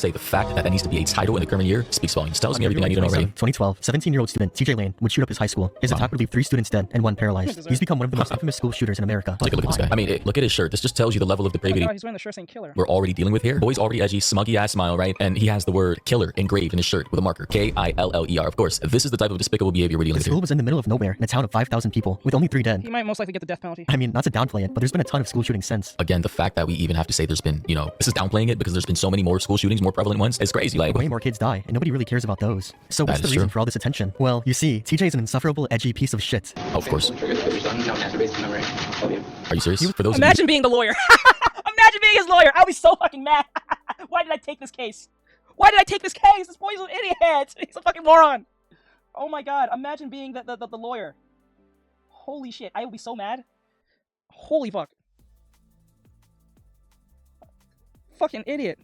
say the fact that needs to be a title in the current year speaks volumes. Tells me everything I need to know already. 2012, 17-year-old student TJ Lane would shoot up his high school. His attack would leave 3 students dead and 1 paralyzed. He's become one of the most infamous school shooters in America. Take a look at this guy. I mean, look at his shirt. This just tells you the level of depravity he's wearing the shirt saying killer. we're already dealing with here. Boy's already edgy, smuggy ass smile, right? And he has the word killer engraved in his shirt with a marker. K-I-L-L-E-R. Of course, this is the type of despicable behavior we're dealing The with school here. was in the middle of nowhere in a town of 5,000 people with only 3 dead. He might most likely get the death penalty. I mean, not to downplay it, but there's been a ton of school shootings since. Again, the fact that we even have to say there's been, you know, this is downplaying it because there's been so many more school shootings, more prevalent ones. It's crazy. Like, Way more kids die, and nobody really cares about those. So what's That the is reason true. for all this attention? Well, you see, TJ is an insufferable, edgy piece of shit. of course. Are you serious? For those Imagine being the lawyer. Imagine being his lawyer. I'll be so fucking mad. Why did I take this case? Why did I take this case? This boy's an idiot. He's a fucking moron. Oh my god. Imagine being the lawyer. Holy shit. I would be so mad. Holy fuck. Fucking idiot.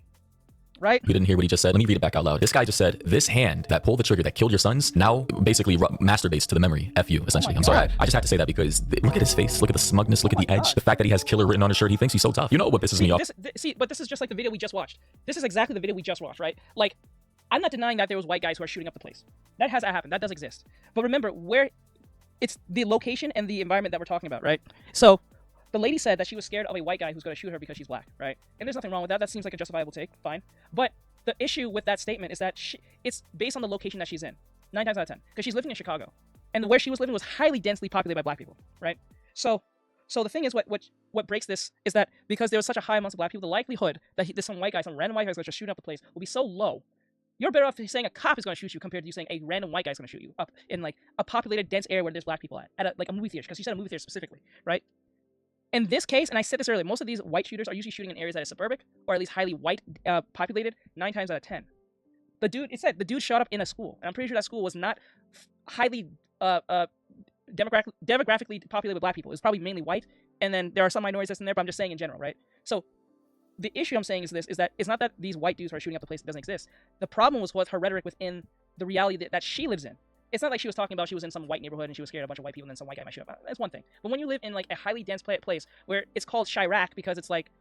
Right? You didn't hear what he just said. Let me read it back out loud. This guy just said, this hand that pulled the trigger that killed your sons now basically masturbates to the memory. F you, essentially. Oh my I'm sorry. God. I just had to say that because look at his face. Look at the smugness. Look at the edge. God. The fact that he has killer written on his shirt. He thinks he's so tough. You know what pisses me off? But this is just like the video we just watched. This is exactly the video we just watched, right? Like, I'm not denying that there was white guys who are shooting up the place. That has happened. That does exist. But remember, where it's the location and the environment that we're talking about, right? So, the lady said that she was scared of a white guy who's going to shoot her because she's black, right? And there's nothing wrong with that. That seems like a justifiable take. Fine. But the issue with that statement is that it's based on the location that she's in. 9 times out of 10. Because she's living in Chicago. And where she was living was highly densely populated by black people, right? So the thing is, what breaks this is that because there was such a high amount of black people, the likelihood that there's some random white guy is going to shoot up the place will be so low. You're better off saying a cop is going to shoot you compared to you saying a random white guy is going to shoot you up in like a populated, dense area where there's black people at like a movie theater, because you said a movie theater specifically, right? In this case, and I said this earlier, most of these white shooters are usually shooting in areas that are suburbic or at least highly white populated 9 times out of 10. The dude shot up in a school, and I'm pretty sure that school was not highly demographically populated with black people. It's probably mainly white, and then there are some minorities that's in there, but I'm just saying in general, right? So the issue I'm saying is that it's not that these white dudes who are shooting up the place that doesn't exist. The problem was her rhetoric within the reality that she lives in. It's not like she was talking about she was in some white neighborhood and she was scared of a bunch of white people and then some white guy might shoot up. That's one thing. But when you live in like a highly dense place where it's called Chirac because it's like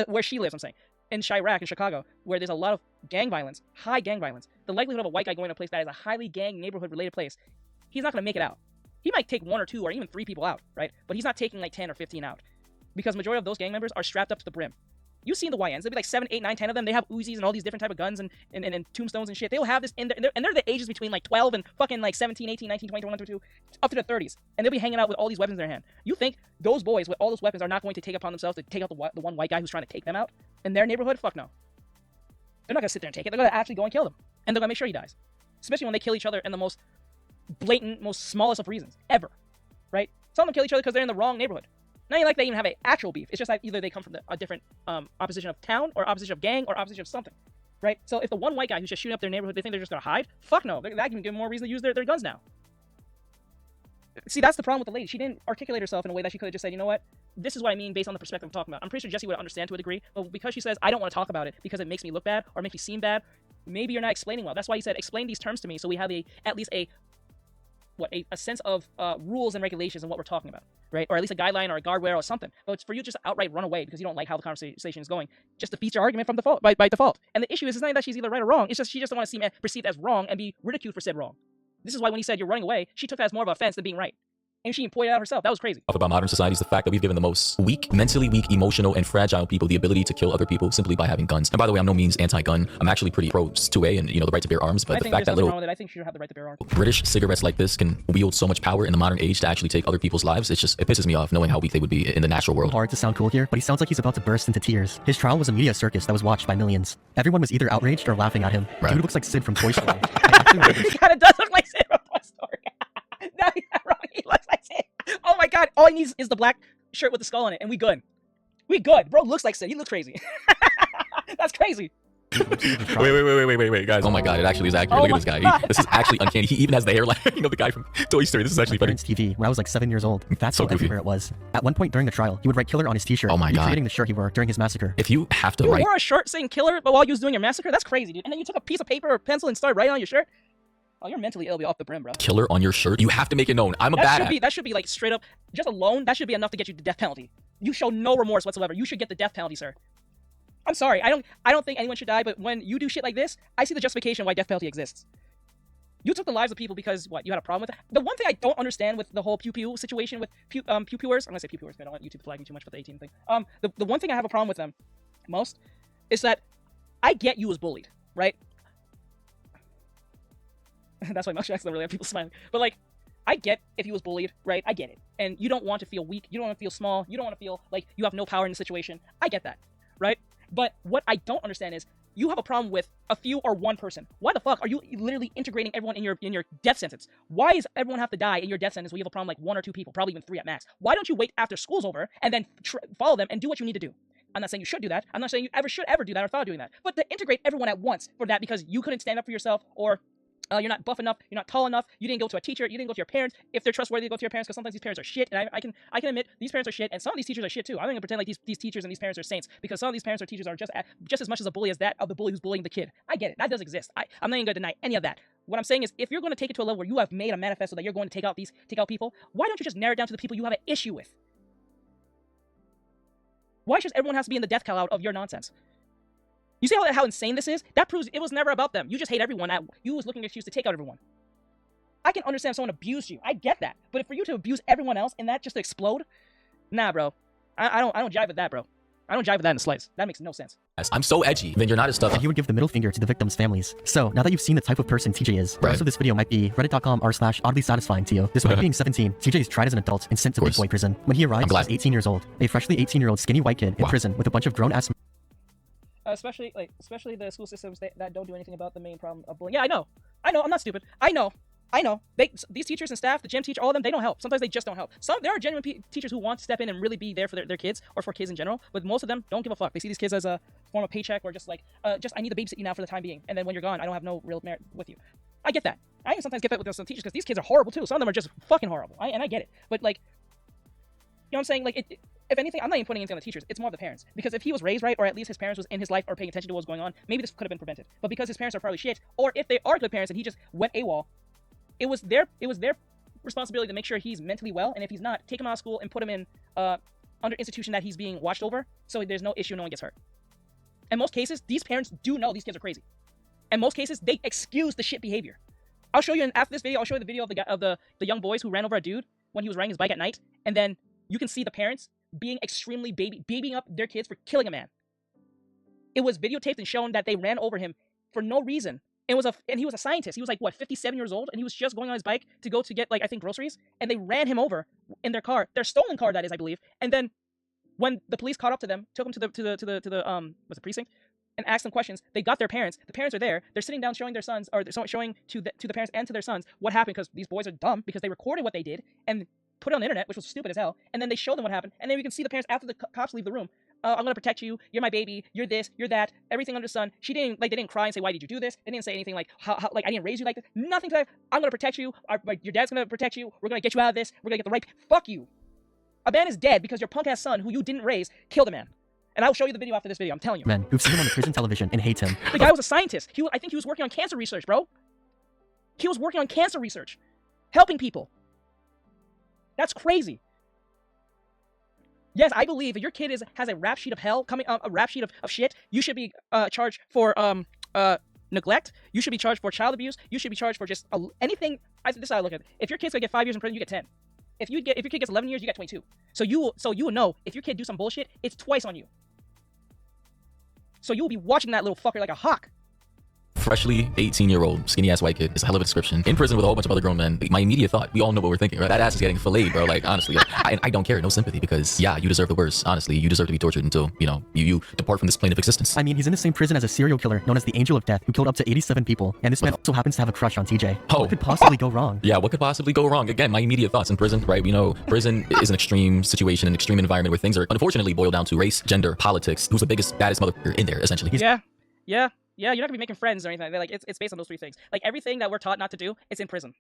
where she lives, I'm saying, in Chirac in Chicago, where there's a lot of gang violence, high gang violence, the likelihood of a white guy going to a place that is a highly gang neighborhood related place, he's not going to make it out. He might take 1 or 2 or even 3 people out, right? But he's not taking like 10 or 15 out because majority of those gang members are strapped up to the brim. You've seen the YNs. There'll be like 7, 8, 9, 10 of them. They have Uzis and all these different type of guns and tombstones and shit. They'll have this in there, and they're the ages between like 12 and fucking like 17, 18, 19, 20, 21, 22, up to the 30s. And they'll be hanging out with all these weapons in their hand. You think those boys with all those weapons are not going to take upon themselves to take out the one white guy who's trying to take them out in their neighborhood? Fuck no. They're not going to sit there and take it. They're going to actually go and kill him. And they're going to make sure he dies. Especially when they kill each other in the most blatant, most smallest of reasons ever. Right? Some of them kill each other because they're in the wrong neighborhood. Not like they even have an actual beef. It's just that either they come from a different opposition of town or opposition of gang or opposition of something, right? So if the one white guy who's just shooting up their neighborhood, they think they're just going to hide, fuck no. That can give them more reason to use their guns now. See, that's the problem with the lady. She didn't articulate herself in a way that she could have just said, you know what? This is what I mean based on the perspective I'm talking about. I'm pretty sure Jesse would understand to a degree, but because she says, I don't want to talk about it because it makes me look bad or makes me seem bad, maybe you're not explaining well. That's why he said, explain these terms to me so we have at least a sense of rules and regulations and what we're talking about, right? Or at least a guideline or a guardrail or something. But it's for you just to outright run away because you don't like how the conversation is going, just defeats your argument from default, by default. And the issue is, it's not that she's either right or wrong. It's just she just don't want to seem perceived as wrong and be ridiculed for said wrong. This is why when he said you're running away, she took that as more of an offense than being right. And she pointed out herself. That was crazy. About modern society is the fact that we've given the most weak, mentally weak, emotional, and fragile people the ability to kill other people simply by having guns. And by the way, I'm no means anti-gun. I'm actually pretty pro 2A and, you know, the right to bear arms. But the fact that I think she should have the right to bear arms. British cigarettes like this can wield so much power in the modern age to actually take other people's lives. It pisses me off knowing how weak they would be in the natural world. Hard to sound cool here, but he sounds like he's about to burst into tears. His trial was a media circus that was watched by millions. Everyone was either outraged or laughing at him. Right. Dude looks like Sid from Toy Story. He kind of does look like Sid from Toy Story. No, you're not wrong. He looks like Sid. Oh my god, all he needs is the black shirt with the skull on it, and we good. We good. Bro looks like Sid. He looks crazy. That's crazy. Wait, guys. Oh my god, it actually is accurate. Look at this guy. This is actually uncanny. He even has the hairline. You know, the guy from Toy Story. This is actually funny. TV, when I was like 7 years old. That's So how goofy. everywhere it was. At one point during the trial, he would write killer on his t-shirt. Oh my god. Recreating the shirt he wore during his massacre. If you have to You write... wore a shirt saying killer, but while you was doing your massacre? That's crazy, dude. And then you took a piece of paper or pencil and started writing on your shirt? Oh, you're mentally ill, be off the brim, bro. Killer on your shirt? You have to make it known. I'm a badass. That should be like straight up, just alone, that should be enough to get you the death penalty. You show no remorse whatsoever. You should get the death penalty, sir. I'm sorry. I don't think anyone should die, but when you do shit like this, I see the justification why death penalty exists. You took the lives of people because, what, you had a problem with it? The one thing I don't understand with the whole pew-pew situation with pew-pewers, I'm gonna say pew-pewers, but I don't want YouTube to flag me too much for the 18 thing. The one thing I have a problem with them most is that I get you was bullied, right? That's why Motion X don't really have people smiling. But, like, I get if he was bullied, right? I get it. And you don't want to feel weak. You don't want to feel small. You don't want to feel like you have no power in the situation. I get that, right? But what I don't understand is you have a problem with a few or one person. Why the fuck are you literally integrating everyone in your death sentence? Why does everyone have to die in your death sentence when you have a problem like one or two people, probably even three at max? Why don't you wait after school's over and then follow them and do what you need to do? I'm not saying you should do that. I'm not saying you should ever do that or thought of doing that. But to integrate everyone at once for that because you couldn't stand up for yourself or you're not buff enough, you're not tall enough, you didn't go to a teacher, you didn't go to your parents. If they're trustworthy, go to your parents because sometimes these parents are shit. And I can admit these parents are shit, and some of these teachers are shit too. I'm not gonna pretend like these teachers and these parents are saints because some of these parents or teachers are just as much as a bully as that of the bully who's bullying the kid. I get it. That does exist. I'm not even gonna deny any of that. What I'm saying is, if you're going to take it to a level where you have made a manifesto that you're going to take out people, why don't you just narrow it down to the people you have an issue with? Why should everyone have to be in the death cloud of your nonsense? You see how insane this is? That proves it was never about them. You just hate everyone. You was looking for an excuse to take out everyone. I can understand if someone abused you. I get that. But for you to abuse everyone else and that just to explode? Nah, bro. I don't jive with that, bro. I don't jive with that in the slightest. That makes no sense. I'm so edgy. Then you're not as tough. And he would give the middle finger to the victims' families. So, now that you've seen the type of person TJ is, the rest of this video might be reddit.com/oddly satisfying to you. Despite being 17, TJ is tried as an adult and sent to big boy prison. When he arrives, he's 18 years old. A freshly 18-year-old skinny white kid in prison with a bunch of grown-ass... Especially the school systems that don't do anything about the main problem of bullying. Yeah, I know. I'm not stupid. I know. These teachers and staff, the gym teacher, all of them, they don't help. Sometimes they just don't help. There are genuine teachers who want to step in and really be there for their kids or for kids in general, but most of them don't give a fuck. They see these kids as a form of paycheck or just like, I need to babysit you now for the time being, and then when you're gone, I don't have no real merit with you. I get that. I even sometimes get that with some teachers because these kids are horrible too. Some of them are just fucking horrible. And I get it. But like, you know what I'm saying? Like, if anything, I'm not even putting anything on the teachers. It's more of the parents. Because if he was raised right, or at least his parents was in his life or paying attention to what was going on, maybe this could have been prevented. But because his parents are probably shit, or if they are good parents and he just went AWOL, it was their responsibility to make sure he's mentally well. And if he's not, take him out of school and put him in under institution that he's being watched over, so there's no issue, no one gets hurt. In most cases, these parents do know these kids are crazy. In most cases, they excuse the shit behavior. I'll show you after this video. I'll show you the video of the young boys who ran over a dude when he was riding his bike at night, and then you can see the parents being extremely babying up their kids for killing a man. It was videotaped and shown that they ran over him for no reason. And he was a scientist. He was like, what, 57 years old? And he was just going on his bike to go to get, like, I think groceries. And they ran him over in their car. Their stolen car, that is, I believe. And then when the police caught up to them, took them to the precinct and asked them questions, they got their parents. The parents are there. They're sitting down showing their sons, or showing to the parents and to their sons what happened, because these boys are dumb because they recorded what they did and put it on the internet, which was stupid as hell, and then they show them what happened, and then you can see the parents after the cops leave the room. I'm gonna protect you. You're my baby. You're this. You're that. Everything under the sun. They didn't cry and say, why did you do this? They didn't say anything like, how like I didn't raise you like this. Nothing to that. I'm gonna protect you. Your dad's gonna protect you. We're gonna get you out of this. We're gonna get the right. Fuck you. A man is dead because your punk ass son, who you didn't raise, killed a man. And I'll show you the video after this video. I'm telling you. Men who've seen him on the prison television and hate him. The guy was a scientist. I think he was working on cancer research, bro. He was working on cancer research, helping people. That's crazy. Yes, I believe if your kid has a rap sheet of hell a rap sheet of shit, you should be charged for neglect. You should be charged for child abuse. You should be charged for just anything. This is how I look at it. If your kid's gonna get 5 years in prison, you get 10. If your kid gets 11 years, you get 22. So you will know if your kid do some bullshit, it's twice on you. So you will be watching that little fucker like a hawk. Freshly 18-year-old skinny ass white kid is a hell of a description. In prison with a whole bunch of other grown men. My immediate thought, we all know what we're thinking, right? That ass is getting filleted, bro. Like, honestly, I don't care. No sympathy, because yeah, you deserve the worst. Honestly, you deserve to be tortured until, you depart from this plane of existence. I mean, he's in the same prison as a serial killer known as the Angel of Death, who killed up to 87 people. And this man also happens to have a crush on TJ. Oh. What could possibly go wrong? Yeah, what could possibly go wrong? Again, my immediate thoughts in prison, right? Prison is an extreme situation, an extreme environment where things are unfortunately boiled down to race, gender, politics. Who's the biggest, baddest motherfucker in there, essentially? Yeah, you're not gonna be making friends or anything. Like it's based on those three things. Like everything that we're taught not to do, it's in prison.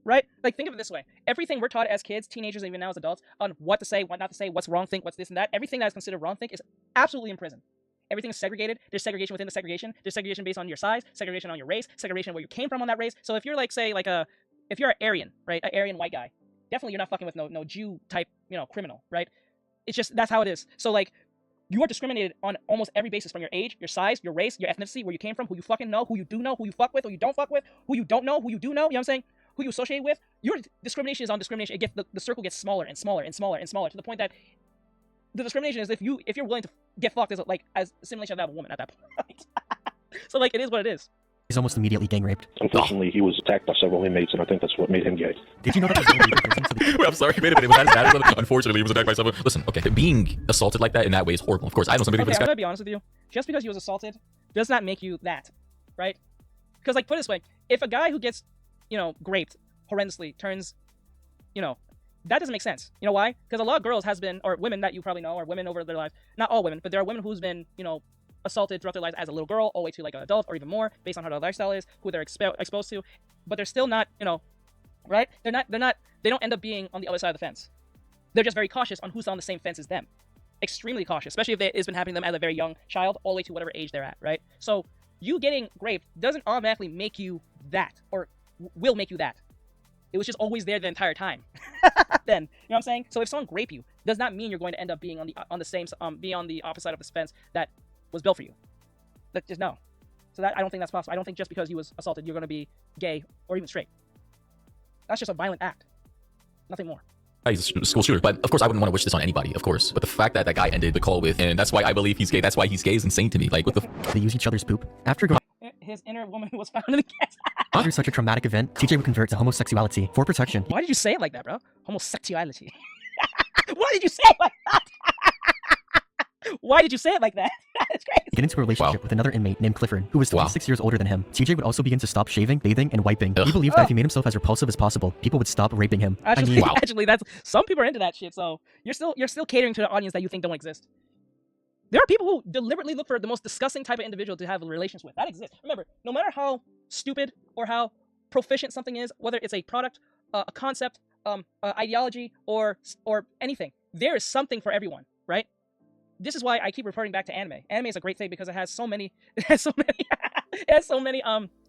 Right? Like think of it this way. Everything we're taught as kids, teenagers, and even now as adults, on what to say, what not to say, what's wrong think, what's this and that, everything that is considered wrong think is absolutely in prison. Everything is segregated. There's segregation within the segregation. There's segregation based on your size, segregation on your race, segregation where you came from on that race. So if you're like, say, if you're an Aryan, right? An Aryan white guy, definitely you're not fucking with no Jew type, criminal, right? It's just, that's how it is. So like, You are discriminated on almost every basis, from your age, your size, your race, your ethnicity, where you came from, who you fucking know, who you do know, who you fuck with, who you don't fuck with, who you don't know, who you do know, you know what I'm saying? Who you associate with. Your discrimination is on discrimination. It gets, the circle gets smaller and smaller and smaller and smaller, to the point that the discrimination is if you're willing to get fucked as simulation of that woman at that point. So like, it is what it is. He's almost immediately gang raped. Unfortunately, he was attacked by several inmates, and I think that's what made him gay. Did you know that there's no legal person to the Wait, I'm sorry. Wait a minute. Was that as bad as unfortunately, he was attacked by someone. Listen, okay, being assaulted like that in that way is horrible. Of course, I know somebody Okay, who I'm gonna be honest with you. Just because you was assaulted does not make you that, right? Because like, put it this way, if a guy who gets, raped horrendously turns, that doesn't make sense. You know why? Because a lot of girls has been, or women that you probably know, or women over their lives, not all women, but there are women who's been, assaulted throughout their lives as a little girl, all the way to like an adult, or even more, based on how their lifestyle is, who they're exposed to, but they're still not, right? They don't end up being on the other side of the fence. They're just very cautious on who's on the same fence as them. Extremely cautious, especially if it's been happening to them as a very young child, all the way to whatever age they're at, right? So you getting raped doesn't automatically make you that, or will make you that. It was just always there the entire time. Then, you know what I'm saying? So if someone rape you, does not mean you're going to end up being on the same be on the opposite side of the fence that was built for you. That just no. So that, I don't think that's possible. I don't think just because you was assaulted you're going to be gay or even straight. That's just a violent act. Nothing more. He's a school shooter, but of course I wouldn't want to wish this on anybody, of course. But the fact that that guy ended the call with, and that's why I believe he's gay. That's why he's gay is insane to me. Like, what the? They use each other's poop. After going His inner woman was found in the gas. through such a traumatic event, TJ would convert to homosexuality for protection. Why did you say it like that, bro? Homosexuality. Why did you say it like that? Why did you say it like that? That's crazy. Get into a relationship with another inmate named Clifford, who was 26 years older than him. TJ would also begin to stop shaving, bathing, and wiping. He believed that if he made himself as repulsive as possible, people would stop raping him. Actually, actually, that's some people are into that shit. So you're still catering to the audience that you think don't exist. There are people who deliberately look for the most disgusting type of individual to have relations with. That exists. Remember, no matter how stupid or how proficient something is, whether it's a product, a concept, ideology, or anything, there is something for everyone, right? This is why I keep referring back to anime. Anime is a great thing because it has so many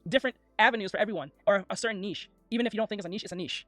different avenues for everyone, or a certain niche. Even if you don't think it's a niche.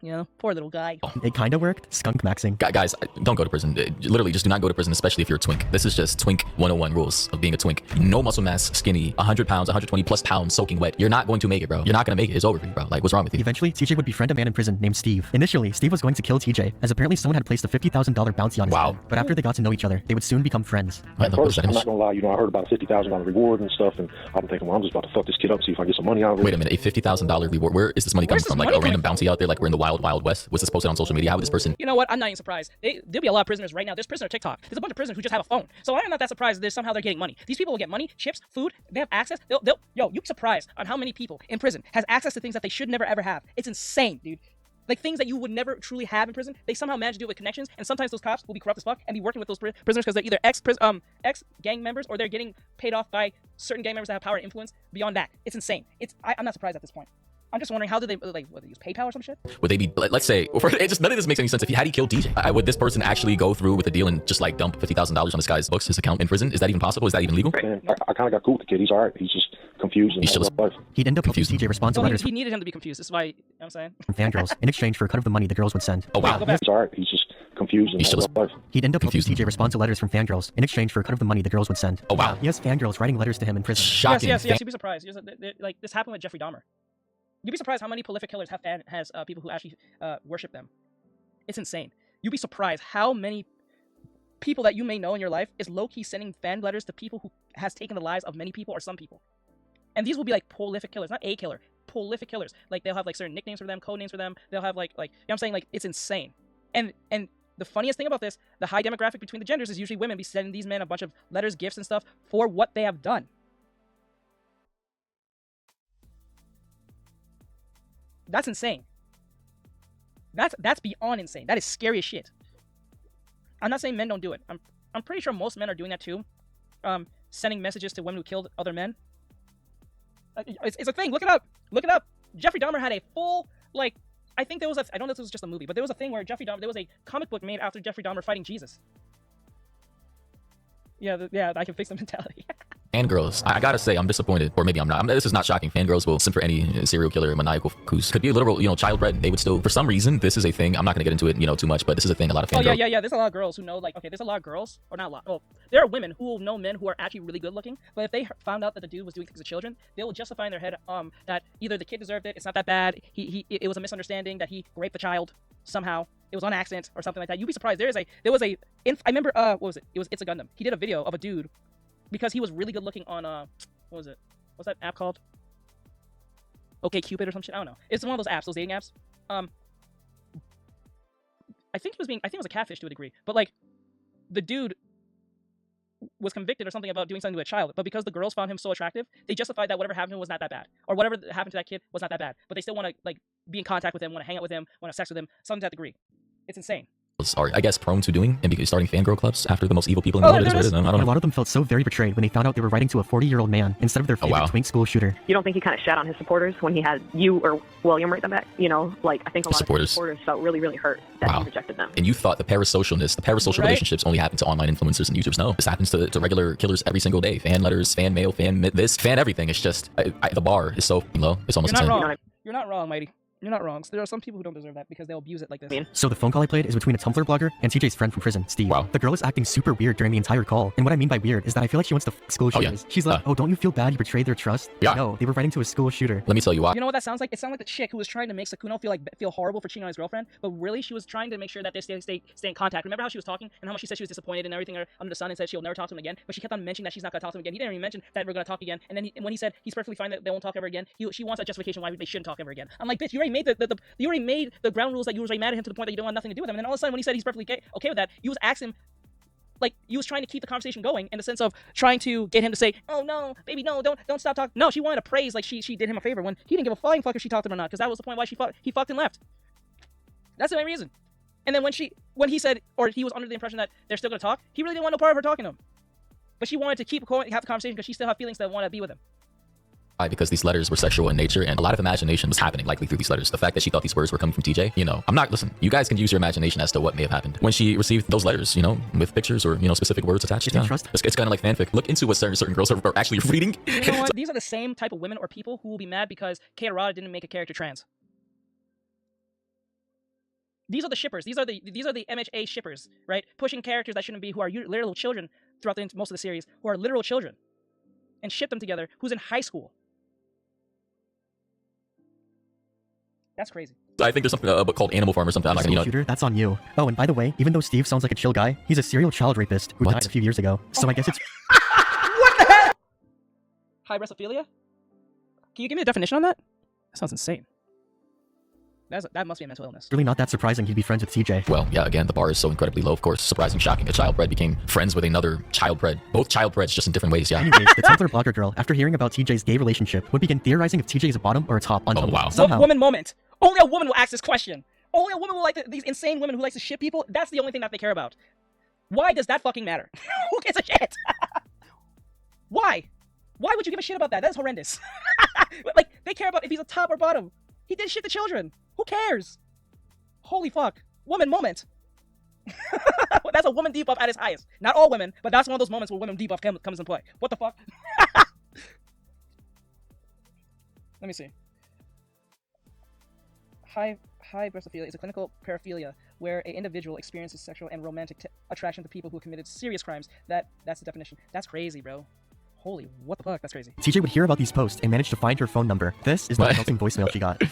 You know, poor little guy. It kinda worked. Skunk maxing. Guys, don't go to prison. Literally, just do not go to prison, especially if you're a twink. This is just twink 101 rules of being a twink. No muscle mass, skinny, 100 pounds, 120 plus pounds, soaking wet. You're not going to make it, bro. You're not going to make it. It's over for you, bro. Like, what's wrong with you? Eventually, TJ would befriend a man in prison named Steve. Initially, Steve was going to kill TJ, as apparently someone had placed a $50,000 bounty on his head. But after they got to know each other, they would soon become friends. At first, I'm not gonna lie, I heard about a $50,000 reward and stuff, and I'm thinking, well, I'm just about to fuck this kid up, see if I get some money out of it. Wait a minute, a $50,000 reward? Where is this money coming from? Like a random bounty out there, like we're in the wild, wild west? Was this posted on social media? How would this person? You know what? I'm not even surprised. There'll be a lot of prisoners right now. There's prisoner TikTok. There's a bunch of prisoners who just have a phone. So I'm not that surprised that somehow they're getting money. These people will get money, chips, food. They have access. You'd be surprised on how many people in prison has access to things that they should never ever have. It's insane, dude. Like things that you would never truly have in prison, they somehow manage to do it with connections. And sometimes those cops will be corrupt as fuck and be working with those prisoners because they're either ex gang members or they're getting paid off by certain gang members that have power and influence. Beyond that, it's insane. I'm not surprised at this point. I'm just wondering, how did they use PayPal or some shit? Would they be, let's say, none of this makes any sense. If he killed DJ, would this person actually go through with the deal and just like dump $50,000 on this guy's books, his account in prison? Is that even possible? Is that even legal? Man, I kind of got cool with the kid. He's all right. He's just confused. He'd end up helping TJ respond to letters. He needed him to be confused. That's why, you know what I'm saying? From fangirls in exchange for a cut of the money the girls would send. Oh, wow. He's all right. He's just confused. He'd end up helping TJ respond to letters from fangirls in exchange for a cut of the money the girls would send. Oh, wow. He has fangirls writing letters to him in prison. Shocking. Yes, you'd be surprised. Like, this happened with Jeffrey Dahmer. You'd be surprised how many prolific killers has people who actually worship them. It's insane. You'd be surprised how many people that you may know in your life is low-key sending fan letters to people who has taken the lives of many people or some people. And these will be like prolific killers, not a killer, prolific killers. Like they'll have like certain nicknames for them, code names for them. They'll have like you know what I'm saying? Like it's insane. And the funniest thing about this, the high demographic between the genders is usually women be sending these men a bunch of letters, gifts, and stuff for what they have done. That's insane. That's beyond insane. That is scary as shit. I'm not saying men don't do it. I'm pretty sure most men are doing that too. Sending messages to women who killed other men. It's a thing. Look it up. Look it up. Jeffrey Dahmer had a full, like, I think there was I don't know if this was just a movie, but there was a thing where there was a comic book made after Jeffrey Dahmer fighting Jesus. Yeah, I can fix the mentality. Fangirls, I gotta say, I'm disappointed, or maybe I'm not. This is not shocking. Fangirls will simp for any serial killer, maniacal who's could be a literal, child bred. They would still, for some reason, this is a thing. I'm not gonna get into it, too much, but this is a thing. A lot of fangirls. Oh yeah. There's a lot of girls who know, like, okay, there's a lot of girls, or not a lot. Oh, there are women who will know men who are actually really good looking, but if they found out that the dude was doing things to children, they will justify in their head, that either the kid deserved it, it's not that bad, it was a misunderstanding, that he raped the child somehow, it was on accident or something like that. You'd be surprised. I remember, what was it? It's a Gundam. He did a video of a dude because he was really good looking on what was it? What's that app called? Okay, Cupid or some shit. I don't know. It's one of those apps, those dating apps. I think it was a catfish to a degree, but like, the dude was convicted or something about doing something to a child, but because the girls found him so attractive, they justified that whatever happened to him was not that bad, or whatever happened to that kid was not that bad, but they still want to, like, be in contact with him, want to hang out with him, want to have sex with him, something to that degree. It's insane. Are, I guess, prone to doing and starting fangirl clubs after the most evil people in the world. I don't know. A lot of them felt so very betrayed when they found out they were writing to a 40-year-old man instead of their favorite twink school shooter. You don't think he kind of shat on his supporters when he had you or William write them back? Like, I think a lot of his supporters felt really, really hurt that he rejected them. And you thought the parasocial relationships only happen to online influencers and YouTubers. No, this happens to regular killers every single day. Fan letters, fan mail, fan everything. It's just, the bar is so low. It's almost insane. You're not wrong, Mighty. You're not wrong. So there are some people who don't deserve that because they'll abuse it like this. So the phone call I played is between a Tumblr blogger and TJ's friend from prison, Steve. Wow. The girl is acting super weird during the entire call. And what I mean by weird is that I feel like she wants to school shooters. She's like, oh, don't you feel bad you betrayed their trust? Yeah. No, they were writing to a school shooter. Let me tell you why. You know what that sounds like? It sounds like the chick who was trying to make Sakuno feel horrible for cheating on his girlfriend, but really she was trying to make sure that they stay in contact. Remember how she was talking and how much she said she was disappointed and everything under the sun and said she'll never talk to him again, but she kept on mentioning that she's not going to talk to him again. He didn't even mention that we're going to talk again. And then when he said he's perfectly fine that they won't talk ever again, she wants a justification why they shouldn't talk ever again. I'm like, bitch, you already made the ground rules that you was already mad at him to the point that you don't want nothing to do with him. And then all of a sudden when he said he's perfectly okay with that, you was asking him, like, you was trying to keep the conversation going in the sense of trying to get him to say, oh no, baby, no, don't stop talking. No, she wanted to praise like she did him a favor when he didn't give a flying fuck if she talked to him or not, because that was the point why he fucked and left. That's the main reason. And then when he said, or he was under the impression that they're still gonna talk, he really didn't want no part of her talking to him. But she wanted to have the conversation because she still had feelings that want to be with him. Because these letters were sexual in nature and a lot of imagination was happening likely through these letters. The fact that she thought these words were coming from TJ, listen, you guys can use your imagination as to what may have happened when she received those letters, with pictures or, specific words attached. It's kind of like fanfic. Look into what certain girls are actually reading. You know what? These are the same type of women or people who will be mad because Kei Arata didn't make a character trans. These are the shippers. These are the MHA shippers, right? Pushing characters that shouldn't be, who are literal children throughout most of the series, who are literal children, and ship them together, who's in high school. That's crazy. I think there's something called Animal Farm or something. I'm not gonna, Computer, that's on you. Oh, and by the way, even though Steve sounds like a chill guy, he's a serial child rapist who died a few years ago. So I guess it's... What the hell? Hybressophilia? Can you give me a definition on that? That sounds insane. That must be a mental illness. Really not that surprising he'd be friends with TJ. Well, yeah, again, the bar is so incredibly low, of course. Surprising, shocking. A child bred became friends with another child bred. Both child breds, just in different ways, yeah. Anyways, the Tumblr blogger girl, after hearing about TJ's gay relationship, would begin theorizing if TJ is a bottom or a top on Tumblr. Wow. Somehow. Woman moment. Only a woman will ask this question. Only a woman will like these insane women who likes to shit people. That's the only thing that they care about. Why does that fucking matter? Who gives a shit? Why? Why would you give a shit about that? That is horrendous. Like, they care about if he's a top or bottom. He did shit to children. Who cares? Holy fuck. Woman moment. That's a woman debuff at its highest. Not all women, but that's one of those moments where women debuff comes in play. What the fuck? Let me see. Hybressophilia is a clinical paraphilia where an individual experiences sexual and romantic attraction to people who have committed serious crimes. That's the definition. That's crazy, bro. Holy, what the fuck? That's crazy. TJ would hear about these posts and manage to find her phone number. This is the insulting voicemail she got.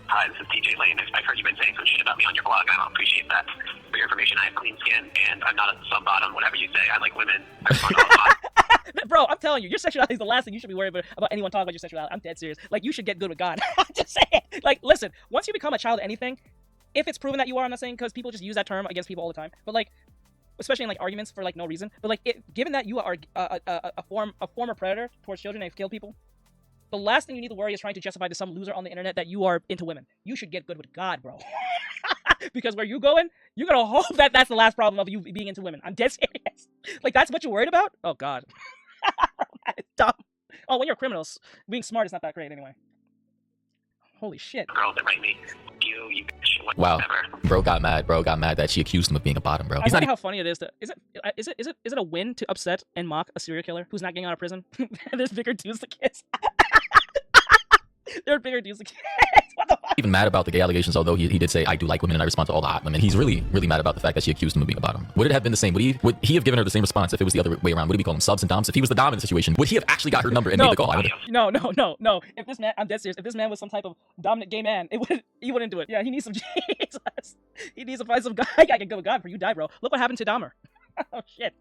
Hi, this is TJ Lane. I've heard you've been saying some shit about me on your blog, and I don't appreciate that. For your information, I have clean skin, and I'm not a sub-bottom, whatever you say. I like women. I respond to all the Bro, I'm telling you, your sexuality is the last thing you should be worried about anyone talking about your sexuality. I'm dead serious. Like, you should get good with God. I'm just saying. Like, listen, once you become a child of anything, if it's proven that you are, I'm not saying because people just use that term against people all the time, but like, especially in like arguments for like no reason, but like, given that you are a former predator towards children and have killed people, the last thing you need to worry is trying to justify to some loser on the internet that you are into women. You should get good with God, bro. Because where you going, you're gonna hope that that's the last problem of you being into women. I'm dead serious. Like, that's what you're worried about? Oh God. That is dumb. Oh, when you're criminals, being smart is not that great anyway. Holy shit. girls that write me. You bitch. Wow. whatever. Bro got mad. Bro got mad that she accused him of being a bottom, bro. I He's not wonder how funny it is to is it a win to upset and mock a serial killer who's not getting out of prison? There's bigger dudes to kiss. There are bigger dudes to kiss. What the fuck? even mad about the gay allegations, although he did say, I do like women and I respond to all the hot women. He's really, really mad about the fact that she accused him of being a bottom. Would it have been the same? Would he have given her the same response if it was the other way around? Would he be calling them subs and doms? If he was the dom in the situation, would he have actually got her number and made the call? No. If this man, I'm dead serious. If this man was some type of dominant gay man, he wouldn't do it. Yeah, he needs some Jesus. He needs to find some guy. I can go God for you die, bro. Look what happened to Dahmer. Oh shit.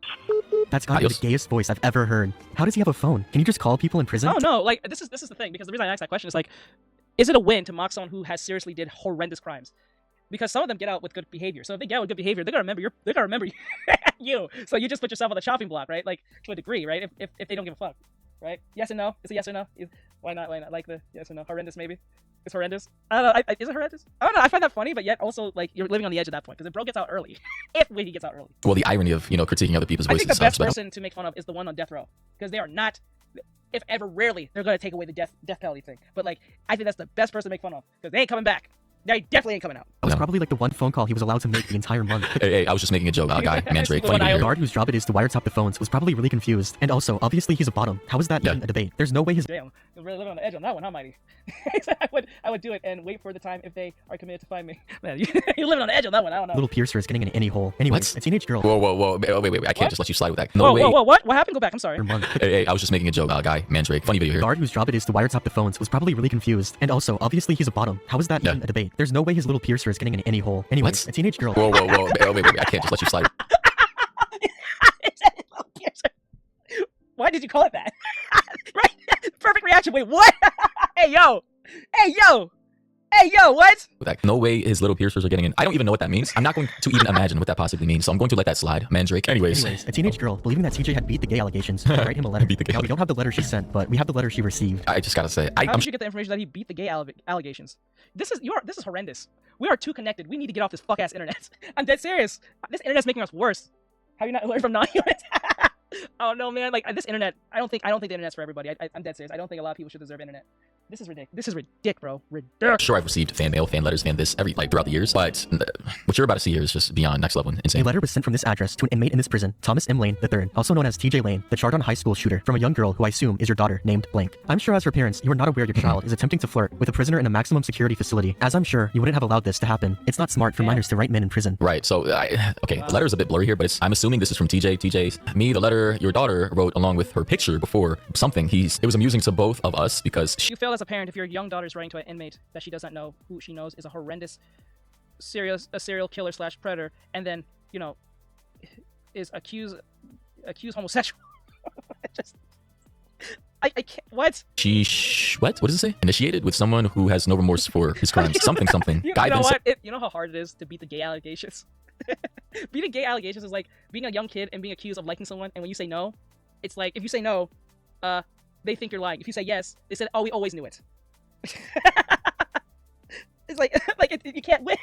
That's gotta be the gayest voice I've ever heard. How does he have a phone? Can you just call people in prison? Oh no, like this is the thing, because the reason I asked that question is like, is it a win to mock someone who has seriously did horrendous crimes? Because some of them get out with good behavior. So if they get out with good behavior, they're gonna remember you. So you just put yourself on the chopping block, right? Like to a degree, right? If they don't give a fuck, right? Yes and no. It's a yes or no. Why not? Like the yes or no. Horrendous maybe. It's horrendous. I don't know. Is it horrendous? I don't know. I find that funny, but yet also like you're living on the edge at that point because if bro gets out early, when he gets out early. Well, the irony of critiquing other people's voices. I think the best person to make fun of is the one on death row because they are not. If ever, rarely, they're gonna take away the death penalty thing. But like, I think that's the best person to make fun of because they ain't coming back. They definitely ain't coming out. That was probably like the one phone call he was allowed to make the entire month. Hey, I was just making a joke. Guy, Mandrake. The guard whose job it is to wiretap the phones was probably really confused. And also, obviously, he's a bottom. How is that even a debate? There's no way his. Damn, you're really living on the edge on that one, huh, Mighty? I would do it and wait for the time if they are committed to find me. Man, you're living on the edge on that one. I don't know. Little piercer is getting in any hole. Anyways, a teenage girl. Whoa. Wait. I can't just let you slide with that. No, whoa. What happened? Go back. I'm sorry. Hey, I was just making a joke. Guy, Mandrake. Funny video here. The guard whose job it is to wiretap the phones was probably really confused. And also, obviously, he's a bottom. How is that even a debate? There's no way his little piercer is getting in any hole. Anyways, a teenage girl. Whoa. Wait. I can't just let you slide. Why did you call it that? Right? Perfect reaction. Wait, what? Hey, yo, what? No way his little piercers are getting in. I don't even know what that means. I'm not going to even imagine what that possibly means, so I'm going to let that slide. Mandrake. Anyways, a teenage girl, believing that TJ had beat the gay allegations, to write him a letter. Now, we don't have the letter she sent, but we have the letter she received. I just gotta say, how did you get the information that he beat the gay allegations? This is horrendous. We are too connected. We need to get off this fuck-ass internet. I'm dead serious. This internet's making us worse. Have you not learned from non-humans? Oh no, man! Like this internet, I don't think the internet's for everybody. I'm dead serious. I don't think a lot of people should deserve internet. This is ridiculous. This is ridiculous, bro. Ridiculous. Sure, I've received fan mail, fan letters, throughout the years, but what you're about to see here is just beyond next level insane. A letter was sent from this address to an inmate in this prison, Thomas M. Lane III, also known as TJ Lane, the Chardon High School shooter, from a young girl who I assume is your daughter, named blank. I'm sure as her parents, you are not aware your child is attempting to flirt with a prisoner in a maximum security facility, as I'm sure you wouldn't have allowed this to happen. It's not smart for minors to write men in prison. Right, so, okay, the letter is a bit blurry here, but I'm assuming this is from TJ. The letter your daughter wrote along with her picture before something. It was amusing to both of us because you fail as a parent if your young daughter is writing to an inmate that she does not know, who she knows is a horrendous serial killer / predator, and then is accused homosexual. I can't. What? What does it say? Initiated with someone who has no remorse for his crimes. something. You know what? You know how hard it is to beat the gay allegations. Beating gay allegations is like being a young kid and being accused of liking someone, and when you say no, it's like if you say no, they think you're lying. If you say yes, they said, "Oh, we always knew it." It's like you can't win.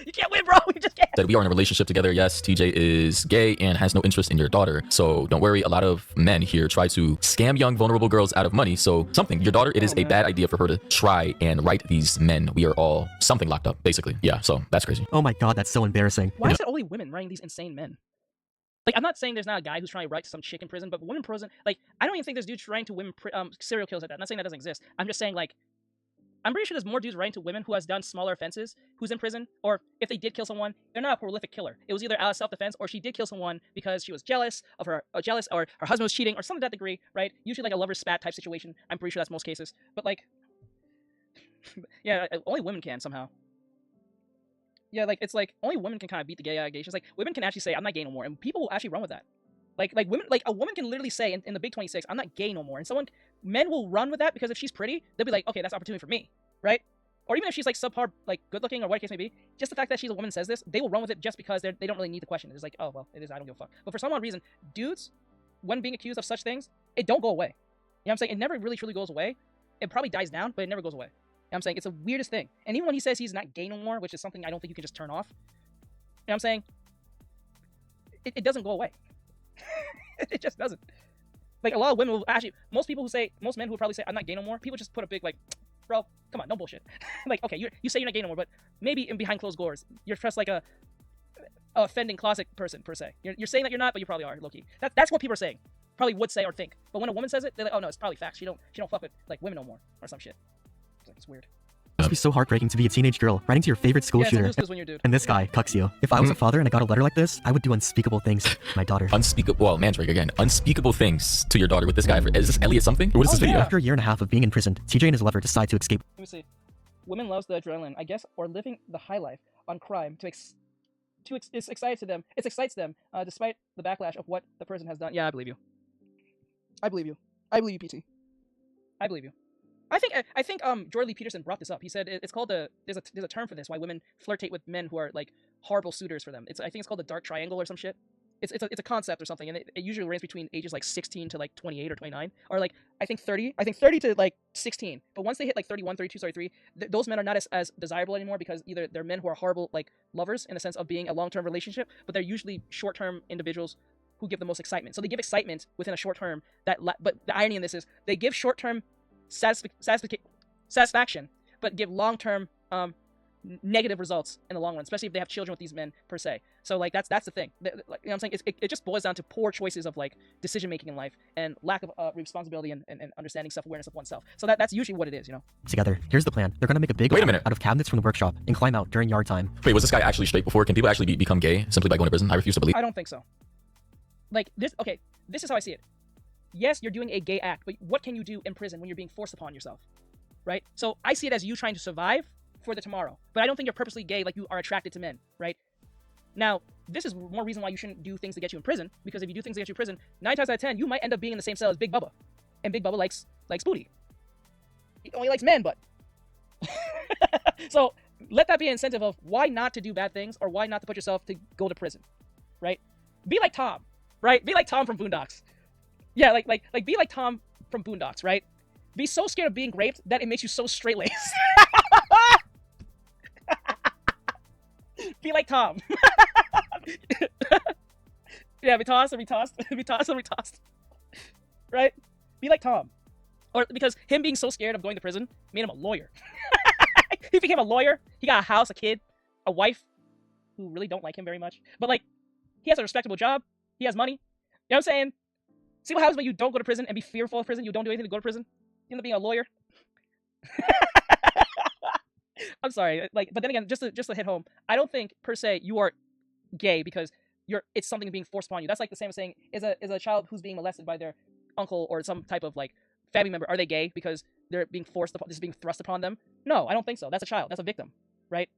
You can't win, bro. You just can't. That we are in a relationship together. Yes, TJ is gay and has no interest in your daughter. So don't worry. A lot of men here try to scam young, vulnerable girls out of money. So your daughter, it is a bad idea for her to try and write these men. We are all something locked up, basically. Yeah, so that's crazy. Oh my God, that's so embarrassing. Why is it only women writing these insane men? Like, I'm not saying there's not a guy who's trying to write to some chick in prison, but women in prison, like, I don't even think there's dudes writing to women, serial killers like that. I'm not saying that doesn't exist. I'm just saying, like, I'm pretty sure there's more dudes writing to women who has done smaller offenses, who's in prison, or if they did kill someone, they're not a prolific killer. It was either out of self-defense, or she did kill someone because she was jealous of her, or her husband was cheating, or something to that degree, right? Usually like a lover's spat type situation. I'm pretty sure that's most cases. But like, yeah, only women can somehow. Yeah, like, it's like, only women can kind of beat the gay allegations. Like, women can actually say, I'm not gay no more, and people will actually run with that. Like women, like, a woman can literally say in the Big 26, I'm not gay no more, and men will run with that because if she's pretty, they'll be like, okay, that's an opportunity for me, right? Or even if she's, like, subpar, like, good-looking or whatever case may be, just the fact that she's a woman says this, they will run with it just because they don't really need the question. It's like, oh, well, it is, I don't give a fuck. But for some odd reason, dudes, when being accused of such things, it don't go away. You know what I'm saying? It never really truly goes away. It probably dies down, but it never goes away. You know what I'm saying? It's the weirdest thing. And even when he says he's not gay no more, which is something I don't think you can just turn off, you know what I'm saying? It doesn't go away. It just doesn't. Like, a lot of women will actually, most men who will probably say, I'm not gay no more, people just put a big, like, bro, come on, no bullshit. Like, okay, you say you're not gay no more, but maybe in behind closed doors, you're dressed like a offending closet person per se. You're saying that you're not, but you probably are, low key. That's what people are saying, probably would say or think. But when a woman says it, they're like, oh no, it's probably facts. She don't fuck with like women no more or some shit. It's weird. It must be so heartbreaking to be a teenage girl writing to your favorite school shooter, when you're a dude. and this guy cucks you. If I was a father and I got a letter like this, I would do unspeakable things to my daughter. Well, Mandrake again. Unspeakable things to your daughter with this guy. Is this Elliot something? Or what is this video? After a year and a half of being imprisoned, TJ and his lover decide to escape. Let me see. Women loves the adrenaline, I guess, or living the high life on crime it's excited to them. It excites them, despite the backlash of what the person has done. Yeah, I believe you. I believe you. I believe you, PT. I believe you. I think Jordan Lee Peterson brought this up. He said it's called there's a term for this, why women flirtate with men who are like horrible suitors for them. I think it's called the dark triangle or some shit. It's a concept or something, and it usually ranges between ages like 16 to like 28 or 29, or like I think 30 to like 16. But once they hit like 31, 32, 33, those men are not as desirable anymore, because either they're men who are horrible like lovers in the sense of being a long-term relationship, but they're usually short-term individuals who give the most excitement. So they give excitement within a short term. But the irony in this is they give short-term satisfaction, but give long-term negative results in the long run, especially if they have children with these men per se. So like that's the thing. Like, you know what I'm saying? It just boils down to poor choices of like decision making in life and lack of responsibility and understanding self-awareness of oneself. So that's usually what it is, you know. Together. Here's the plan. They're gonna make a big out of cabinets from the workshop and climb out during yard time. Wait, was this guy actually straight before? Can people actually become gay simply by going to prison? I refuse to believe. I don't think so. Like this. Okay, this is how I see it. Yes, you're doing a gay act, but what can you do in prison when you're being forced upon yourself, right? So I see it as you trying to survive for the tomorrow, but I don't think you're purposely gay, like you are attracted to men, right? Now, this is more reason why you shouldn't do things to get you in prison, because if you do things to get you in prison, 9 times out of 10, you might end up being in the same cell as Big Bubba, and Big Bubba likes booty. He only likes men, but so let that be an incentive of why not to do bad things, or why not to put yourself to go to prison, right? Be like Tom, right? Be like Tom from Boondocks. Yeah, like be like Tom from Boondocks, right? Be so scared of being raped that it makes you so straight-laced. Be like Tom. Yeah, be tossed and be tossed, be tossed and be tossed. Right? Be like Tom. Or because him being so scared of going to prison made him a lawyer. He became a lawyer. He got a house, a kid, a wife who really don't like him very much. But like, he has a respectable job. He has money. You know what I'm saying? See what happens when you don't go to prison and be fearful of prison? You don't do anything to go to prison? You end up being a lawyer. I'm sorry, like, but then again, just to hit home, I don't think per se you are gay because it's something being forced upon you. That's like the same as saying, is a child who's being molested by their uncle or some type of like family member, are they gay because they're being this is being thrust upon them? No, I don't think so. That's a child. That's a victim, right?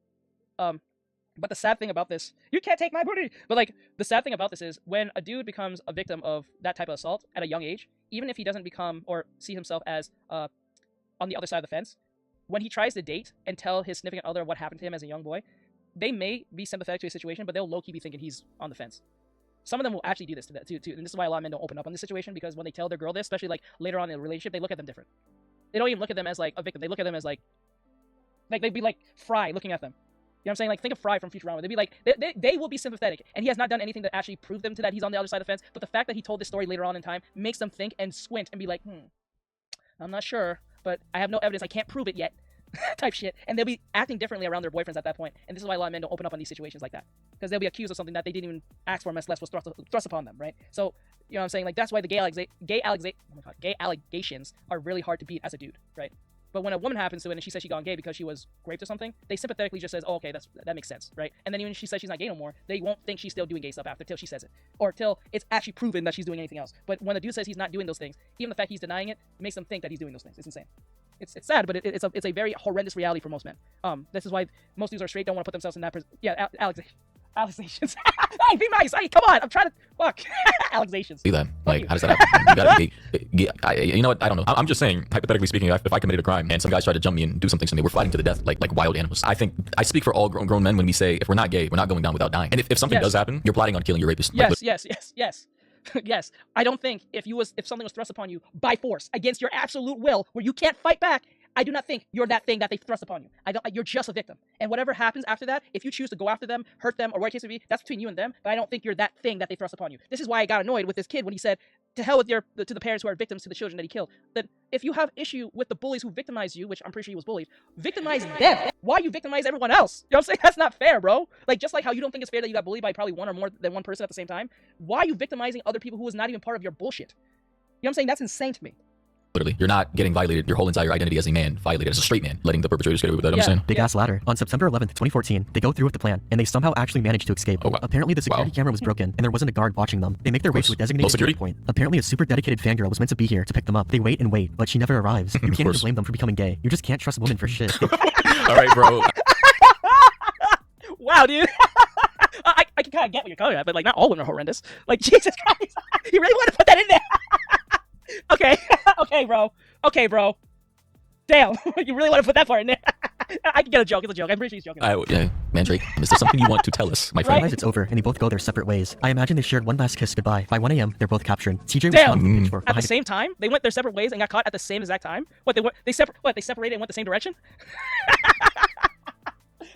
But the sad thing about this, you can't take my booty. But like the sad thing about this is when a dude becomes a victim of that type of assault at a young age, even if he doesn't become or see himself as on the other side of the fence, when he tries to date and tell his significant other what happened to him as a young boy, they may be sympathetic to his situation, but they'll low-key be thinking he's on the fence. Some of them will actually do this too. And this is why a lot of men don't open up on this situation, because when they tell their girl this, especially like later on in a relationship, they look at them different. They don't even look at them as like a victim. They look at them as like they'd be like Fry looking at them. You know what I'm saying? Like, think of Fry from Futurama. They'd be like, they will be sympathetic. And he has not done anything to actually prove them to that he's on the other side of the fence. But the fact that he told this story later on in time makes them think and squint and be like, I'm not sure, but I have no evidence. I can't prove it yet. Type shit. And they'll be acting differently around their boyfriends at that point. And this is why a lot of men don't open up on these situations like that. Because they'll be accused of something that they didn't even ask for, much less was thrust upon them, right? So, you know what I'm saying? Like, that's why the gay allegations are really hard to beat as a dude, right? But when a woman happens to it and she says she gone gay because she was raped or something, they sympathetically just says, oh, okay, that makes sense, right? And then even if she says she's not gay no more, they won't think she's still doing gay stuff after till she says it. Or till it's actually proven that she's doing anything else. But when the dude says he's not doing those things, even the fact he's denying it makes them think that he's doing those things. It's insane. It's sad, but it's a very horrendous reality for most men. This is why most dudes are straight, don't want to put themselves in that Allegations. Hey, be nice. Hey, come on. I'm trying to fuck. Allegations. See that? Like, how does that happen? You gotta be, you know what? I don't know. I'm just saying, hypothetically speaking, if I committed a crime and some guys tried to jump me and do something to me, we're fighting to the death like wild animals. I think I speak for all grown men when we say if we're not gay, we're not going down without dying. And if something does happen, you're plotting on killing your rapist. Yes, yes. I don't think if something was thrust upon you by force against your absolute will, where you can't fight back, I do not think you're that thing that they thrust upon you. You're just a victim. And whatever happens after that, if you choose to go after them, hurt them, or whatever it case may be, that's between you and them. But I don't think you're that thing that they thrust upon you. This is why I got annoyed with this kid when he said, to hell with to the parents who are victims to the children that he killed. Then if you have issue with the bullies who victimized you, which I'm pretty sure he was bullied, victimize them. Why you victimize everyone else? You know what I'm saying? That's not fair, bro. Like, just like how you don't think it's fair that you got bullied by probably one or more than one person at the same time, why are you victimizing other people who was not even part of your bullshit? You know what I'm saying? That's insane to me. Literally, you're not getting violated. Your whole entire identity as a man violated as a straight man, letting the perpetrators get away with that. I'm saying. Big ass ladder. On September 11th, 2014, they go through with the plan, and they somehow actually manage to escape. Oh, wow. Apparently, the security camera was broken, and there wasn't a guard watching them. They make their way to a designated point. Apparently, a super dedicated fangirl was meant to be here to pick them up. They wait and wait, but she never arrives. You can't even blame them for becoming gay. You just can't trust women for shit. All right, bro. Wow, dude. I can kind of get what you're coming at, but like, not all women are horrendous. Like, Jesus Christ, you really want to put that in there? Okay, okay, bro. Damn, you really want to put that part in there? I can get a joke. It's a joke. I'm pretty sure he's joking. Yeah, Mandrake, is there something you want to tell us, my friend? Right. It's over, and they both go their separate ways. I imagine they shared one last kiss goodbye. By 1 a.m., they're both captured. TJ was found with a pitchfork at the same time? They went their separate ways and got caught at the same exact time? They separated and went the same direction?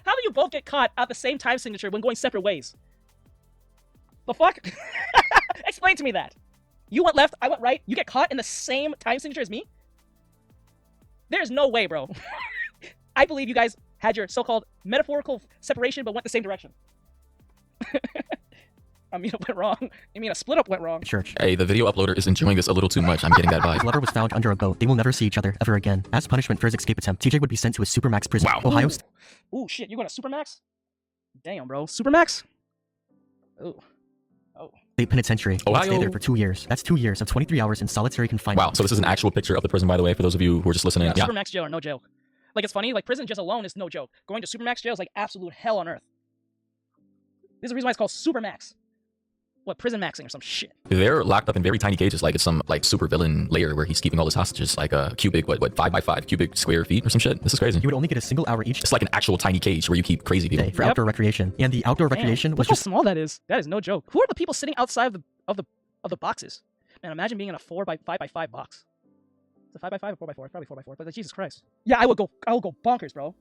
How do you both get caught at the same time signature when going separate ways? The fuck? Explain to me that. You went left, I went right, you get caught in the same time signature as me? There's no way, bro. I believe you guys had your so-called metaphorical separation but went the same direction. I mean, it went wrong. I mean, a split up went wrong. Church. Hey, the video uploader is enjoying this a little too much. I'm getting that vibe. His lover was found under a boat. They will never see each other ever again. As punishment for his escape attempt, TJ would be sent to a Supermax prison. Wow. Ohio. Ooh, shit, you going to Supermax? Damn, bro. Supermax? Ooh. State Penitentiary. Ohio. Stay there for 2 years. That's 2 years of 23 hours in solitary confinement. Wow, so this is an actual picture of the prison, by the way, for those of you who are just listening. Yeah. Supermax jail are no joke. Like, it's funny, like, prison just alone is no joke. Going to Supermax jail is like absolute hell on earth. This is the reason why it's called Supermax. What, prison maxing or some shit? They're locked up in very tiny cages, like it's some like super villain layer where he's keeping all his hostages, like a cubic, what 5x5 cubic square feet or some shit. This is crazy. You would only get a single hour each. It's like an actual tiny cage where you keep crazy people. Day for outdoor recreation, and the outdoor recreation was Look just how small that is. That is no joke. Who are the people sitting outside of the boxes? Man, imagine being in a 4x5x5 box. It's a 5x5 or 4x4. It's probably 4x4. But like, Jesus Christ. Yeah, I will go bonkers, bro.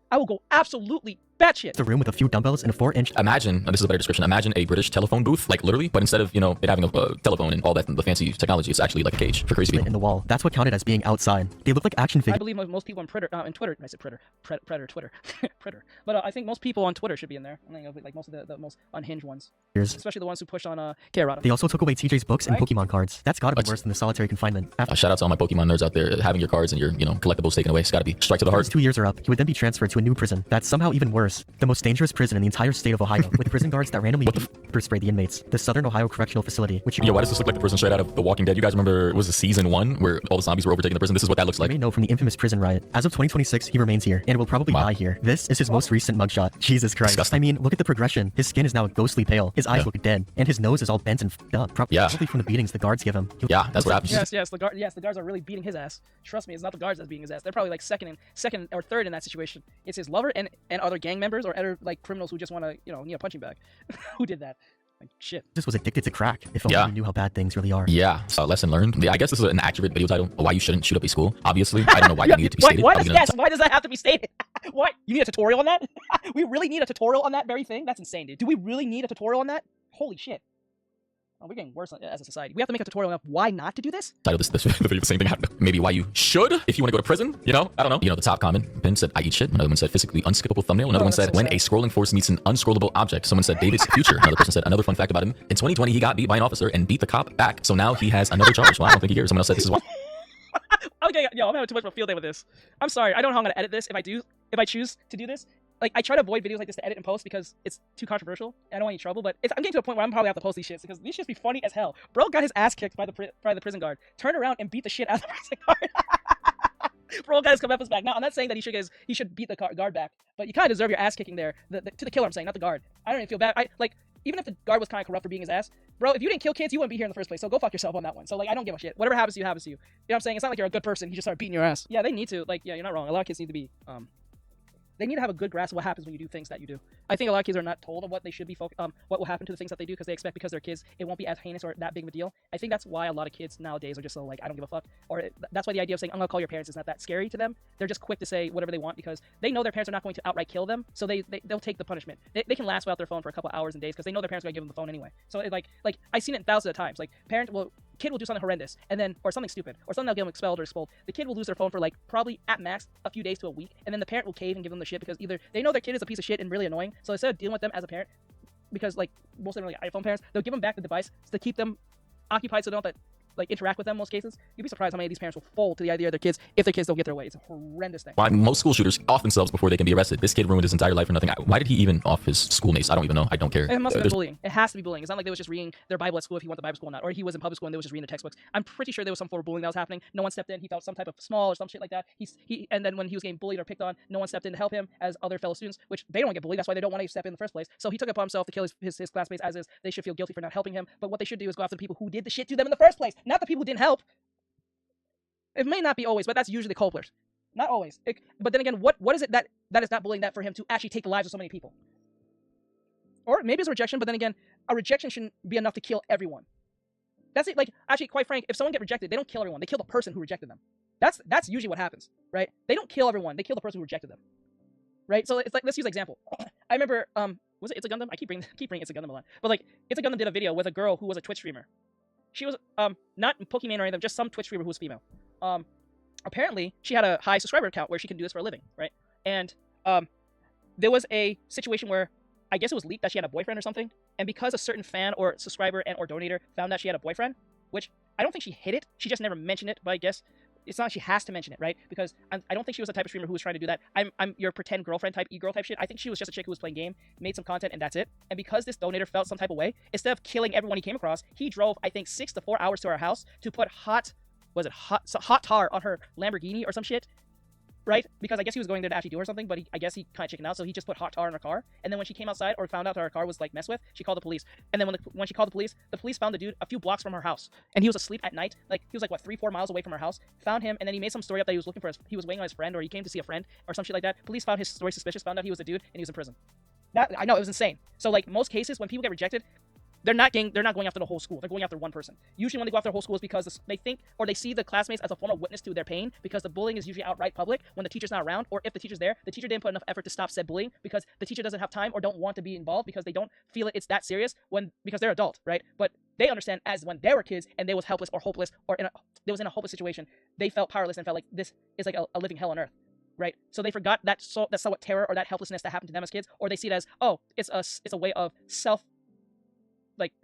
I will go absolutely batshit. The room with a few dumbbells and a 4-inch. Imagine, and this is a better description, imagine a British telephone booth, like literally, but instead of, you know, it having a telephone and all that, the fancy technology, it's actually like a cage for crazy people. In the wall. That's what counted as being outside. They look like action figures. I believe most people on Twitter, I said Twitter. Twitter. But I think most people on Twitter should be in there. I think like most of the most unhinged ones. Especially the ones who push on K-Rod. They also took away TJ's books and Pokemon cards. That's gotta be worse than the solitary confinement. Shout out to all my Pokemon nerds out there. Having your cards and your, you know, collectibles taken away, it's gotta be strike to the heart. His 2 years are up. He would then be transferred to a new prison. That's somehow even worse. The most dangerous prison in the entire state of Ohio, with prison guards that randomly pepper spray the inmates. The Southern Ohio Correctional Facility, which Yo, why does this look like the prison straight out of The Walking Dead? You guys remember, it was a season 1 where all the zombies were overtaking the prison? This is what that looks like. You may know from the infamous prison riot. As of 2026, he remains here, and will probably die here. This is his most recent mugshot. Jesus Christ. Disgusting. I mean, look at the progression. His skin is now ghostly pale. His eyes look dead, and his nose is all bent and f***ed up. Probably from the beatings the guards give him. Yeah, that's what happens. Yes, the guards are really beating his ass. Trust me, it's not the guards that's beating his ass. They're probably like second or third in that situation. It's his lover and other gang members or other like criminals who just want to, you know, need a punching bag. Who did that? Like, shit. This was addicted to crack. If only we knew how bad things really are. Yeah, so lesson learned. Yeah, I guess this is an accurate video title. Why you shouldn't shoot up a school. Obviously, I don't know why that needed to be stated. Why does that have to be stated? What? You need a tutorial on that? We really need a tutorial on that very thing? That's insane, dude. Do we really need a tutorial on that? Holy shit. Oh, we're getting worse as a society. We have to make a tutorial on why not to do this? Title this video the same thing. Maybe why you should if you want to go to prison. You know, I don't know. You know, the top comment. Ben said, I eat shit. Another one said, physically unskippable thumbnail. Another one said, when a scrolling force meets an unscrollable object. Someone said, David's future. Another person said, another fun fact about him. In 2020, he got beat by an officer and beat the cop back. So now he has another charge. Well, I don't think he cares. Someone else said, this is why. Okay, yo, I'm having too much of a field day with this. I'm sorry. I don't know how I'm going to edit this if I choose to do this. Like, I try to avoid videos like this to edit and post because it's too controversial. And I don't want any trouble, but I'm getting to a point where I'm probably have to post these shits because these shits be funny as hell. Bro got his ass kicked by the prison guard. Turned around and beat the shit out of the prison guard. Bro got his comeuppance back. Now, I'm not saying that he should beat the guard back, but you kind of deserve your ass kicking there. To the killer, I'm saying, not the guard. I don't even feel bad. Even if the guard was kind of corrupt for being his ass, bro, if you didn't kill kids, you wouldn't be here in the first place. So go fuck yourself on that one. So, like, I don't give a shit. Whatever happens to you, happens to you. You know what I'm saying? It's not like you're a good person. He just started beating your ass. Yeah, they need to. Like, yeah, you're not wrong. A lot of kids need to be, they need to have a good grasp of what happens when you do things that you do. I think a lot of kids are not told of what they should be what will happen to the things that they do because they expect because they're kids, it won't be as heinous or that big of a deal. I think that's why a lot of kids nowadays are just so like, I don't give a fuck. That's why the idea of saying, I'm gonna call your parents is not that scary to them. They're just quick to say whatever they want because they know their parents are not going to outright kill them. So they'll take the punishment. They can last without their phone for a couple hours and days because they know their parents are gonna give them the phone anyway. So like I've seen it thousands of times. Like parents will kid will do something horrendous, and then, or something stupid, or something that'll get them expelled or expelled. The kid will lose their phone for like probably at max a few days to a week, and then the parent will cave and give them the shit because either they know their kid is a piece of shit and really annoying, so instead of dealing with them as a parent, because like most of them are like iPhone parents, they'll give them back the device to keep them occupied so they don't like interact with them in most cases. You'd be surprised how many of these parents will fold to the idea of their kids if their kids don't get their way. It's a horrendous thing. Why most school shooters off themselves before they can be arrested. This kid ruined his entire life for nothing. Why did he even off his schoolmates? I don't even know. I don't care. It must have been bullying. It has to be bullying. It's not like they was just reading their Bible at school if he went to Bible school or not, or he was in public school and they was just reading the textbooks. I'm pretty sure there was some form of bullying that was happening. No one stepped in. He felt some type of small or some shit like that. And then when he was getting bullied or picked on, no one stepped in to help him as other fellow students, which they don't get bullied. That's why they don't want to step in the first place. So he took it upon himself to kill his classmates as is. They should feel guilty for not helping him. But what they should do is go after the people who did the shit to them in the first place, not the people who didn't help. It may not be always, but that's usually the culprits. Not always. But then again, what is it that is not bullying that for him to actually take the lives of so many people? Or maybe it's a rejection, but then again, a rejection shouldn't be enough to kill everyone. That's it. Like, actually, quite frank, if someone gets rejected, they don't kill everyone. They kill the person who rejected them. That's usually what happens, right? They don't kill everyone. They kill the person who rejected them, right? So it's like, let's use an example. I remember, was it It's a Gundam? I keep bringing It's a Gundam a lot. But like, It's a Gundam did a video with a girl who was a Twitch streamer. She was not Pokemon or anything, just some Twitch streamer who was female. Apparently, she had a high subscriber count where she can do this for a living, right? And there was a situation where I guess it was leaked that she had a boyfriend or something, and because a certain fan or subscriber and or donator found out she had a boyfriend, which I don't think she hid it, she just never mentioned it, but I guess it's not like she has to mention it, right? Because I don't think she was the type of streamer who was trying to do that. I'm your pretend girlfriend type, e-girl type shit. I think she was just a chick who was playing game, made some content, and that's it. And because this donator felt some type of way, instead of killing everyone he came across, he drove, I think, 6 to 4 hours to our house to put hot tar on her Lamborghini or some shit, right? Because I guess he was going there to actually do her something, but I guess he kind of chickened out, so he just put hot tar in her car. And then when she came outside or found out that her car was like messed with, she called the police. And then when she called the police found the dude a few blocks from her house, and he was asleep at night. Like he was like what 3-4 miles away from her house. Found him, and then he made some story up that he was looking for he was waiting on his friend, or he came to see a friend or some shit like that. Police found his story suspicious, found out he was a dude, and he was in prison. That I know, it was insane. So like most cases when people get rejected, they're not going after the whole school. They're going after one person. Usually when they go after the whole school is because they think or they see the classmates as a form of witness to their pain, because the bullying is usually outright public when the teacher's not around, or if the teacher's there, the teacher didn't put enough effort to stop said bullying because the teacher doesn't have time or don't want to be involved because they don't feel it's that serious because they're adult, right? But they understand as when they were kids and they was helpless or hopeless or they was in a hopeless situation, they felt powerless and felt like this is like a living hell on earth. Right, so they forgot that somewhat terror or that helplessness that happened to them as kids, or they see it as, oh, it's a way of self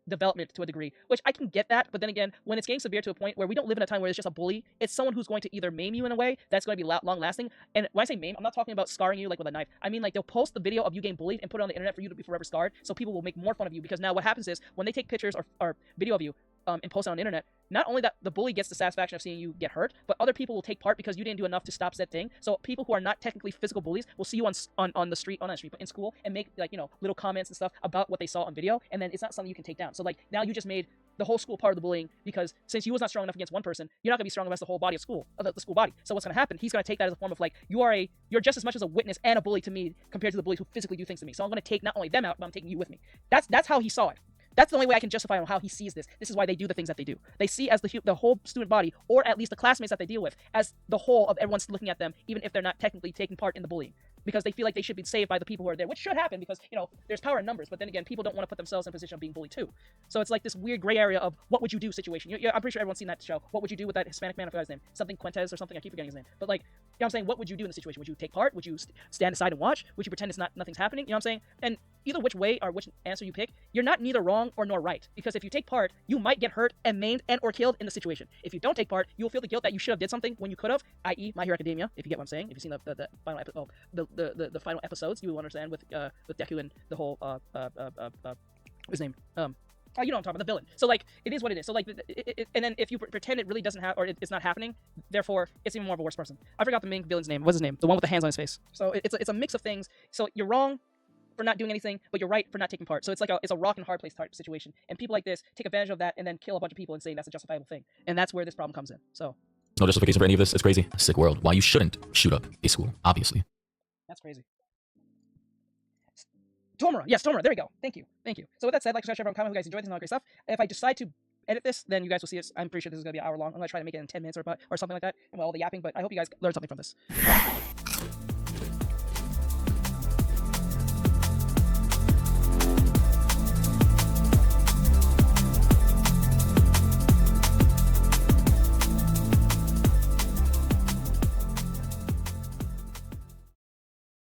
development to a degree, which I can get that, but then again, when it's getting severe to a point where we don't live in a time where it's just a bully, it's someone who's going to either maim you in a way that's going to be long lasting. And when I say maim, I'm not talking about scarring you like with a knife. I mean like they'll post the video of you getting bullied and put it on the internet for you to be forever scarred, so people will make more fun of you, because now what happens is when they take pictures or video of you and post it on the internet, not only that the bully gets the satisfaction of seeing you get hurt, but other people will take part because you didn't do enough to stop said thing. So people who are not technically physical bullies will see you on the street, not on the street, but in school, and make like little comments and stuff about what they saw on video, and then it's not something you can take down. So like now you just made the whole school part of the bullying, because since you was not strong enough against one person, you're not gonna be strong against the whole body of school, the school body. So what's gonna happen? He's gonna take that as a form of like you're just as much as a witness and a bully to me compared to the bullies who physically do things to me. So I'm gonna take not only them out, but I'm taking you with me. That's how he saw it. That's the only way I can justify how he sees this. This is why they do the things that they do. They see as the whole student body, or at least the classmates that they deal with, as the whole of everyone's looking at them, even if they're not technically taking part in the bullying. Because they feel like they should be saved by the people who are there, which should happen because, there's power in numbers. But then again, people don't want to put themselves in a position of being bullied too. So it's like this weird gray area of what would you do situation. I'm pretty sure everyone's seen that show. What would you do with that Hispanic man? I forgot his name. Something Quintez or something. I keep forgetting his name. But like, I'm saying, what would you do in the situation? Would you take part? Would you stand aside and watch? Would you pretend nothing's happening? You know what I'm saying? And either which way or which answer you pick, you're not neither wrong or nor right. Because if you take part, you might get hurt and maimed and or killed in the situation. If you don't take part, you'll feel the guilt that you should have did something when you could have, i.e. My Hero Academia, if you get what I'm saying. If you've seen the final episode, the final episodes, you will understand with Deku and the whole his name you know what I'm talking about, the villain. So like it is what it is. So like and then if you pretend it really doesn't have, or it's not happening, therefore it's even more of a worse person. I forgot the main villain's name. What's his name? The one with the hands on his face. So it's a mix of things. So you're wrong for not doing anything, but you're right for not taking part. So it's like it's a rock and hard place type situation. And people like this take advantage of that and then kill a bunch of people and say that's a justifiable thing. And that's where this problem comes in. So no justification for any of this. It's crazy. Sick world. Why you shouldn't shoot up a school, obviously. That's crazy. Tomura. Yes, Tomura. There we go. Thank you. So with that said, like, subscribe, comment, if you guys enjoyed this and all great stuff. If I decide to edit this, then you guys will see it. I'm pretty sure this is going to be an hour long. I'm going to try to make it in 10 minutes or something like that, and all the yapping, but I hope you guys learned something from this.